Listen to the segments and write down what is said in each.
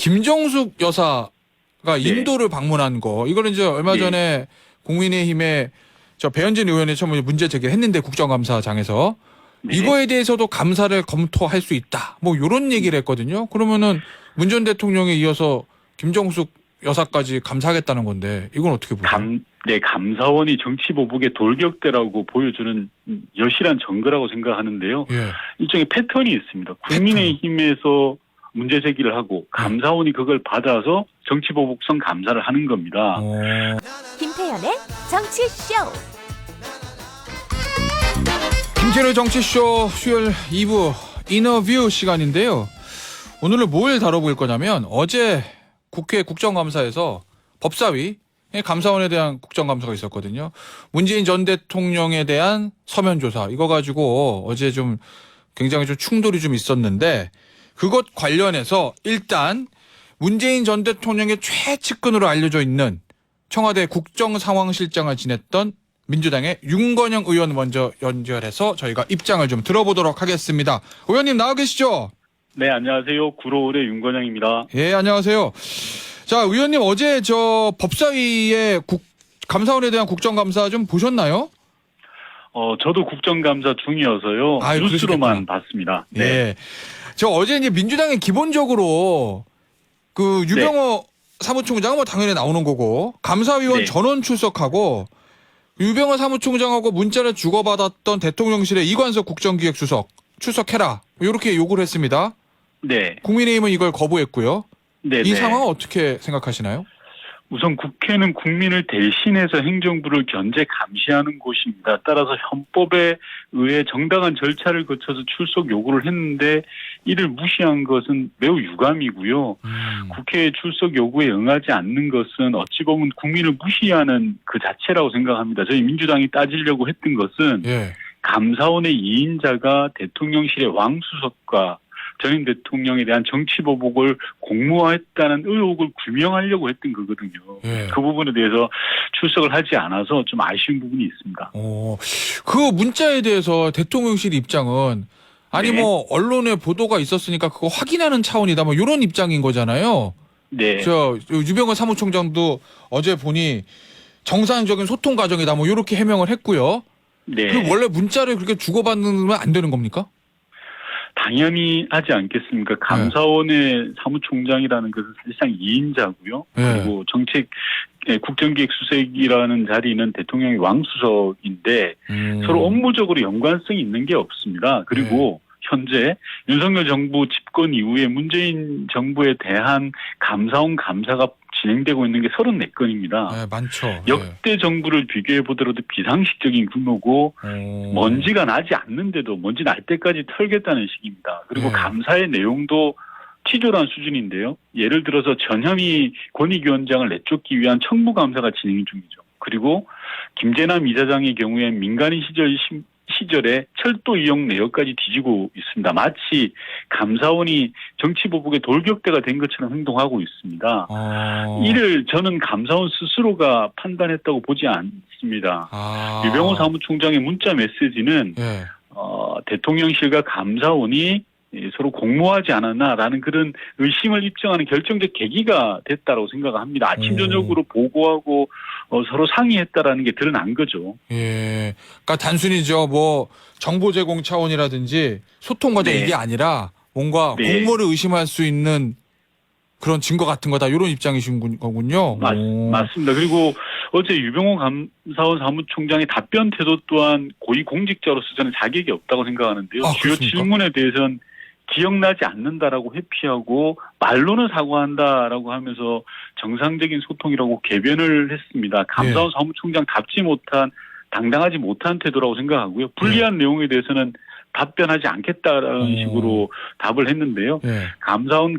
김정숙 여사가 인도를 방문한 거, 이거는 이제 얼마 전에 국민의힘의 저 배현진 의원이 처음 문제 제기를 했는데 국정감사장에서 이거에 대해서도 감사를 검토할 수 있다. 뭐 이런 얘기를 했거든요. 그러면은 문 전 대통령에 이어서 김정숙 여사까지 감사하겠다는 건데 이건 어떻게 보세요? 감사원이 정치보복의 돌격대라고 보여주는 여실한 증거라고 생각하는데요. 일종의 패턴이 있습니다. 국민의힘에서 문제 제기를 하고 감사원이 그걸 받아서 정치보복성 감사를 하는 겁니다. 김태현의 정치쇼. 김태현의 정치쇼 수요일 2부 인터뷰 시간인데요. 오늘은 뭘 다뤄볼 거냐면 어제 국회 국정감사에서 법사위 감사원에 대한 국정감사가 있었거든요. 문재인 전 대통령에 대한 서면 조사 이거 가지고 어제 좀 굉장히 좀 충돌이 좀 있었는데 그것 관련해서 일단 문재인 전 대통령의 최측근으로 알려져 있는 청와대 국정상황실장을 지냈던 민주당의 윤건영 의원 먼저 연결해서 저희가 입장을 좀 들어보도록 하겠습니다. 의원님 나와 계시죠? 네, 안녕하세요. 구로울의 윤건영입니다. 예, 안녕하세요. 자, 의원님 어제 저 법사위의 감사원에 대한 국정감사 좀 보셨나요? 저도 국정감사 중이어서요. 뉴스로만 봤습니다. 네. 예. 저 어제 이제 민주당이 기본적으로 그 유병호 사무총장 뭐 당연히 나오는 거고 감사위원 전원 출석하고 유병호 사무총장하고 문자를 주고받았던 대통령실의 이관석 국정기획수석 출석해라 이렇게 요구를 했습니다. 네. 국민의힘은 이걸 거부했고요. 네. 이 상황은 어떻게 생각하시나요? 우선 국회는 국민을 대신해서 행정부를 견제 감시하는 곳입니다. 따라서 헌법에 의해 정당한 절차를 거쳐서 출석 요구를 했는데 이를 무시한 것은 매우 유감이고요. 국회의 출석 요구에 응하지 않는 것은 어찌 보면 국민을 무시하는 그 자체라고 생각합니다. 저희 민주당이 따지려고 했던 것은 감사원의 2인자가 대통령실의 왕수석과 전임 대통령에 대한 정치보복을 공모했다는 의혹을 규명하려고 했던 거거든요. 그 부분에 대해서 출석을 하지 않아서 좀 아쉬운 부분이 있습니다. 그 문자에 대해서 대통령실 입장은 아니 뭐 언론에 보도가 있었으니까 그거 확인하는 차원이다 뭐 이런 입장인 거잖아요. 네. 저 유병헌 사무총장도 어제 보니 정상적인 소통 과정이다 뭐 이렇게 해명을 했고요. 그 원래 문자를 그렇게 주고받으면 안 되는 겁니까? 당연히 하지 않겠습니까? 감사원의 사무총장이라는 것은 사실상 2인자고요. 그리고 국정기획수석이라는 자리는 대통령의 왕수석인데 서로 업무적으로 연관성이 있는 게 없습니다. 그리고 현재 윤석열 정부 집권 이후에 문재인 정부에 대한 감사원 감사가 진행되고 있는 게 34건입니다. 많죠. 역대 정부를 비교해 보더라도 비상식적인 규모고 먼지가 나지 않는데도 먼지 날 때까지 털겠다는 식입니다. 그리고 감사의 내용도 치졸한 수준인데요. 예를 들어서 전현희 권익위원장을 내쫓기 위한 청부감사가 진행 중이죠. 그리고 김재남 이사장의 경우에 민간인 시절에 철도 이용 내역까지 뒤지고 있습니다. 마치 감사원이 정치보복의 돌격대가 된 것처럼 행동하고 있습니다. 이를 저는 감사원 스스로가 판단했다고 보지 않습니다. 유병호 사무총장의 문자 메시지는 대통령실과 감사원이 서로 공모하지 않았나라는 그런 의심을 입증하는 결정적 계기가 됐다고 생각합니다. 아침 저녁으로 보고하고 서로 상의했다라는 게 드러난 거죠. 그러니까 단순히 뭐 정보 제공 차원이라든지 소통 과정 이게 아니라 뭔가 공모를 의심할 수 있는 그런 증거 같은 거다 이런 입장이신 거군요. 맞습니다. 그리고 어제 유병호 감사원 사무총장의 답변 태도 또한 고위공직자로서 저는 자격이 없다고 생각하는데요. 주요 질문에 대해서는 기억나지 않는다라고 회피하고 말로는 사과한다라고 하면서 정상적인 소통이라고 개변을 했습니다. 감사원 사무총장답지 못한 당당하지 못한 태도라고 생각하고요. 불리한 내용에 대해서는 답변하지 않겠다라는 식으로 답을 했는데요. 감사원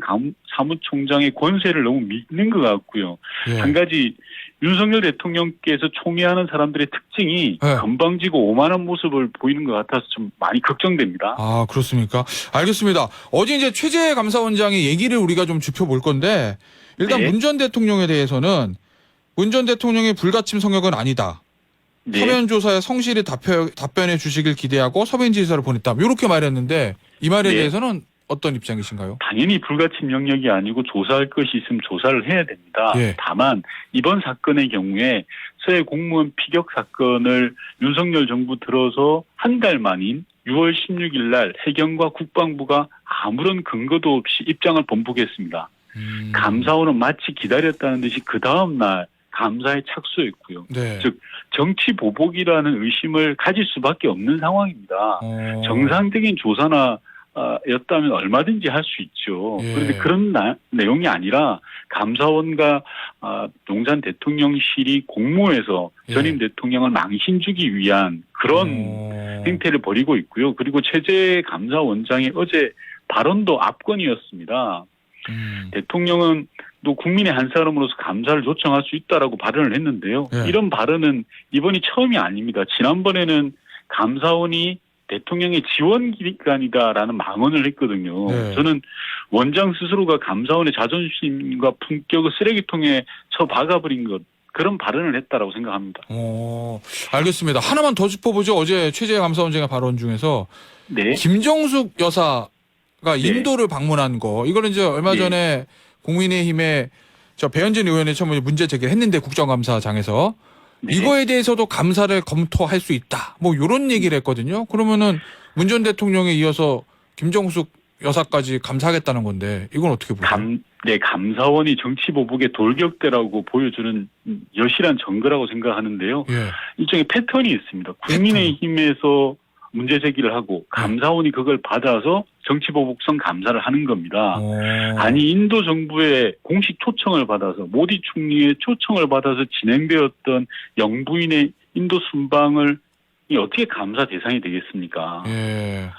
사무총장의 권세를 너무 믿는 것 같고요. 한 가지 윤석열 대통령께서 총애하는 사람들의 특징이 건방지고 오만한 모습을 보이는 것 같아서 좀 많이 걱정됩니다. 아, 그렇습니까? 알겠습니다. 어제 이제 최재 감사원장의 얘기를 우리가 좀 짚어볼 건데 일단 문 전 대통령에 대해서는 문 전 대통령의 불가침 성역은 아니다. 서면 조사에 성실히 답변해 주시길 기대하고 서면 지시서를 보냈다. 이렇게 말했는데 이 말에 대해서는 어떤 입장이신가요? 당연히 불가침 영역이 아니고 조사할 것이 있으면 조사를 해야 됩니다. 예. 다만 이번 사건의 경우에 서해 공무원 피격 사건을 윤석열 정부 들어서 한 달 만인 6월 16일 날 해경과 국방부가 아무런 근거도 없이 입장을 번복했습니다. 감사원은 마치 기다렸다는 듯이 그 다음 날 감사에 착수했고요. 네. 즉 정치 보복이라는 의심을 가질 수밖에 없는 상황입니다. 정상적인 조사나 였다면 얼마든지 할 수 있죠. 예. 그런데 그런 내용이 아니라 감사원과 용산 대통령실이 공모해서 예. 전임 대통령을 망신 주기 위한 그런 행태를 벌이고 있고요. 그리고 최재 감사원장의 어제 발언도 압권이었습니다. 대통령은 또 국민의 한 사람으로서 감사를 요청할 수 있다라고 발언을 했는데요. 예. 이런 발언은 이번이 처음이 아닙니다. 지난번에는 감사원이 대통령의 지원기관이다라는 망언을 했거든요. 네. 저는 원장 스스로가 감사원의 자존심과 품격을 쓰레기통에 쳐박아버린 것, 그런 발언을 했다라고 생각합니다. 알겠습니다. 하나만 더 짚어보죠. 어제 최재 감사원장의 발언 중에서 네. 김정숙 여사가 인도를 방문한 거, 이거는 이제 얼마 네. 전에 국민의힘의 배현진 의원이 처음에 문제 제기를 했는데 국정감사장에서 네. 이거에 대해서도 감사를 검토할 수 있다. 뭐 이런 얘기를 했거든요. 그러면은 문 전 대통령에 이어서 김정숙 여사까지 감사하겠다는 건데 이건 어떻게 보세요? 감사원이 정치 보복의 돌격대라고 보여주는 여실한 증거라고 생각하는데요. 예. 일종의 패턴이 있습니다. 국민의힘에서 문제 제기를 하고 감사원이 그걸 받아서 정치 보복성 감사를 하는 겁니다. 아니 인도 정부의 공식 초청을 받아서 모디 총리의 초청을 받아서 진행되었던 영부인의 인도 순방을 어떻게 감사 대상이 되겠습니까? 예.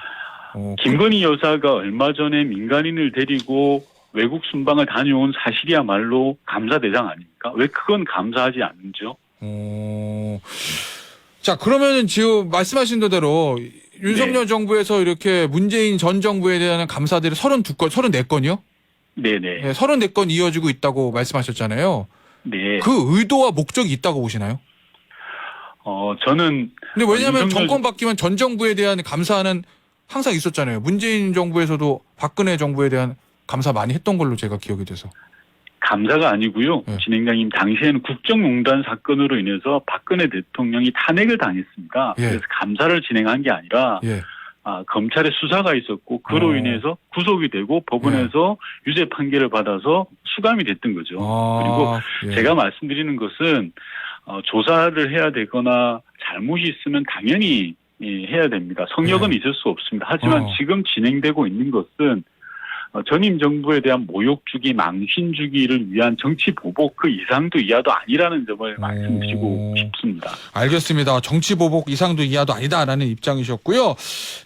김건희 여사가 얼마 전에 민간인을 데리고 외국 순방을 다녀온 사실이야말로 감사 대상 아닙니까? 왜 그건 감사하지 않는죠? 자, 그러면은 지금 말씀하신 대로 윤석열 네. 정부에서 이렇게 문재인 전 정부에 대한 감사들이 34건이요? 네네. 네, 34건 이어지고 있다고 말씀하셨잖아요. 네. 그 의도와 목적이 있다고 보시나요? 저는. 근데 왜냐하면 윤석열 정권 바뀌면 전 정부에 대한 감사는 항상 있었잖아요. 문재인 정부에서도 박근혜 정부에 대한 감사 많이 했던 걸로 제가 기억이 돼서. 감사가 아니고요. 네. 진행장님, 당시에는 국정농단 사건으로 인해서 박근혜 대통령이 탄핵을 당했습니다. 예. 그래서 감사를 진행한 게 아니라 예. 검찰의 수사가 있었고 그로 인해서 구속이 되고 법원에서 유죄 판결을 받아서 수감이 됐던 거죠. 그리고 예. 제가 말씀드리는 것은 조사를 해야 되거나 잘못이 있으면 당연히 해야 됩니다. 성역은 있을 수 없습니다. 하지만 지금 진행되고 있는 것은 전임 정부에 대한 모욕 주기, 망신 주기를 위한 정치 보복 그 이상도 이하도 아니라는 점을 말씀드리고 싶습니다. 알겠습니다. 정치 보복 이상도 이하도 아니다라는 입장이셨고요.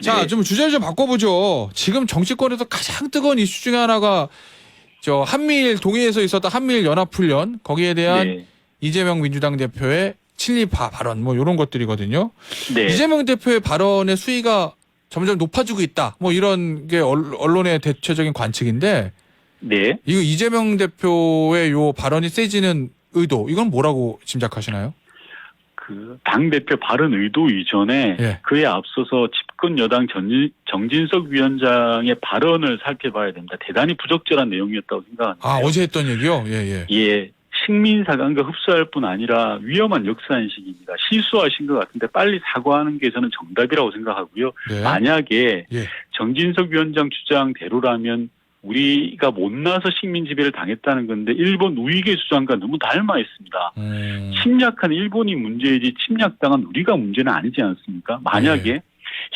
자, 네. 좀 주제를 좀 바꿔보죠. 지금 정치권에서 가장 뜨거운 이슈 중에 하나가 한미일 동해에서 있었던 한미일 연합훈련, 거기에 대한 네. 이재명 민주당 대표의 친일 발언 뭐 이런 것들이거든요. 네. 이재명 대표의 발언의 수위가 점점 높아지고 있다. 뭐 이런 게 언론의 대체적인 관측인데, 네. 이거 이재명 대표의 요 발언이 세지는 의도, 이건 뭐라고 짐작하시나요? 당 대표 발언 의도 이전에 예. 그에 앞서서 집권 여당 정진석 위원장의 발언을 살펴봐야 됩니다. 대단히 부적절한 내용이었다고 생각합니다. 어제 했던 얘기요? 예. 예. 식민사관과 흡수할 뿐 아니라 위험한 역사인식입니다. 실수하신 것 같은데 빨리 사과하는 게 저는 정답이라고 생각하고요. 네. 만약에 예. 정진석 위원장 주장대로라면 우리가 못나서 식민 지배를 당했다는 건데 일본 우익의 주장과 너무 닮아 있습니다. 침략한 일본이 문제이지 침략당한 우리가 문제는 아니지 않습니까? 만약에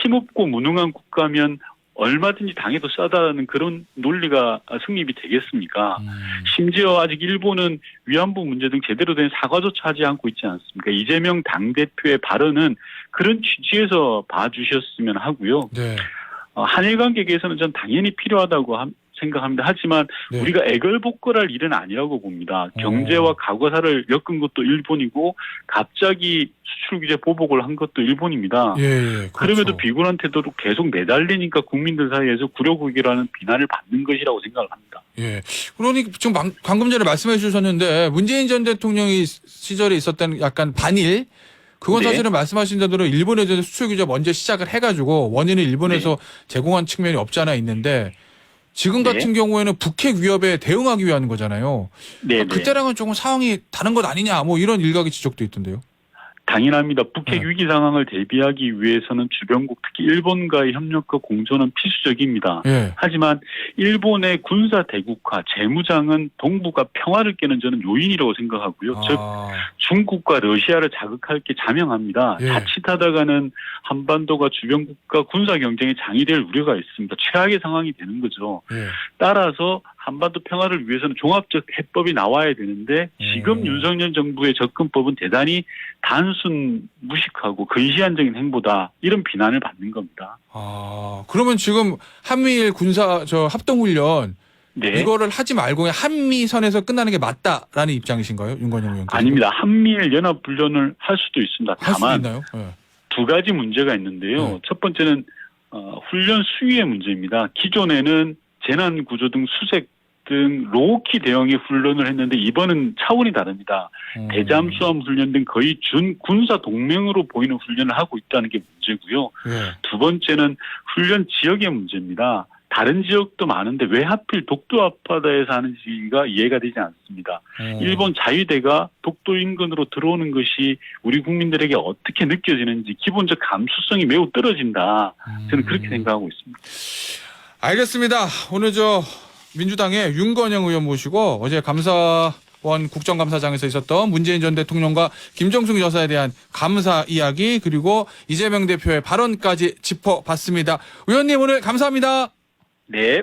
힘없고 무능한 국가면 얼마든지 당해도 싸다는 그런 논리가 성립이 되겠습니까? 심지어 아직 일본은 위안부 문제 등 제대로 된 사과조차 하지 않고 있지 않습니까? 이재명 당대표의 발언은 그런 취지에서 봐주셨으면 하고요. 네. 한일 관계 개선은 전 당연히 필요하다고 생각합니다. 하지만 네. 우리가 애걸복걸할 일은 아니라고 봅니다. 경제와 과거사를 엮은 것도 일본이고 갑자기 수출 규제 보복을 한 것도 일본입니다. 예. 그렇죠. 그럼에도 비굴한 태도로 계속 매달리니까 국민들 사이에서 굴욕이라는 비난을 받는 것이라고 생각을 합니다. 예. 그러니 지금 방금 전에 말씀해 주셨는데 문재인 전 대통령이 시절에 있었던 약간 반일, 그건 네. 사실은 말씀하신 대로 일본에 대해서 수출 규제 먼저 시작을 해가지고 원인은 일본에서 제공한 측면이 없지 않아 있는데, 지금 네. 같은 경우에는 북핵 위협에 대응하기 위한 거잖아요. 네, 그때랑은 조금 상황이 다른 것 아니냐, 뭐 이런 일각의 지적도 있던데요. 당연합니다. 북핵 네. 위기 상황을 대비하기 위해서는 주변국 특히 일본과의 협력과 공조는 필수적입니다. 예. 하지만 일본의 군사 대국화, 재무장은 동북아 평화를 깨는 저는 요인이라고 생각하고요. 즉 중국과 러시아를 자극할 게 자명합니다. 예. 자칫하다가는 한반도가 주변국가 군사 경쟁의 장이 될 우려가 있습니다. 최악의 상황이 되는 거죠. 예. 따라서 한반도 평화를 위해서는 종합적 해법이 나와야 되는데 지금 윤석열 정부의 접근법은 대단히 단순 무식하고 근시안적인 행보다 이런 비난을 받는 겁니다. 그러면 지금 한미일 군사 합동훈련 네. 이거를 하지 말고 그냥 한미선에서 끝나는 게 맞다라는 입장이신가요, 윤건영 의원께서? 아닙니다. 한미일 연합훈련을 할 수도 있습니다. 할 수도 다만 있나요? 예. 두 가지 문제가 있는데요. 네. 첫 번째는 훈련 수위의 문제입니다. 기존에는 재난구조 등 수색 등 로우키 대형의 훈련을 했는데 이번은 차원이 다릅니다. 대잠수함 훈련 등 거의 준 군사 동맹으로 보이는 훈련을 하고 있다는 게 문제고요. 예. 두 번째는 훈련 지역의 문제입니다. 다른 지역도 많은데 왜 하필 독도 앞바다에서 하는지가 이해가 되지 않습니다. 일본 자위대가 독도 인근으로 들어오는 것이 우리 국민들에게 어떻게 느껴지는지 기본적 감수성이 매우 떨어진다. 저는 그렇게 생각하고 있습니다. 알겠습니다. 오늘 민주당의 윤건영 의원 모시고 어제 감사원 국정감사장에서 있었던 문재인 전 대통령과 김정숙 여사에 대한 감사 이야기 그리고 이재명 대표의 발언까지 짚어봤습니다. 의원님 오늘 감사합니다. 네.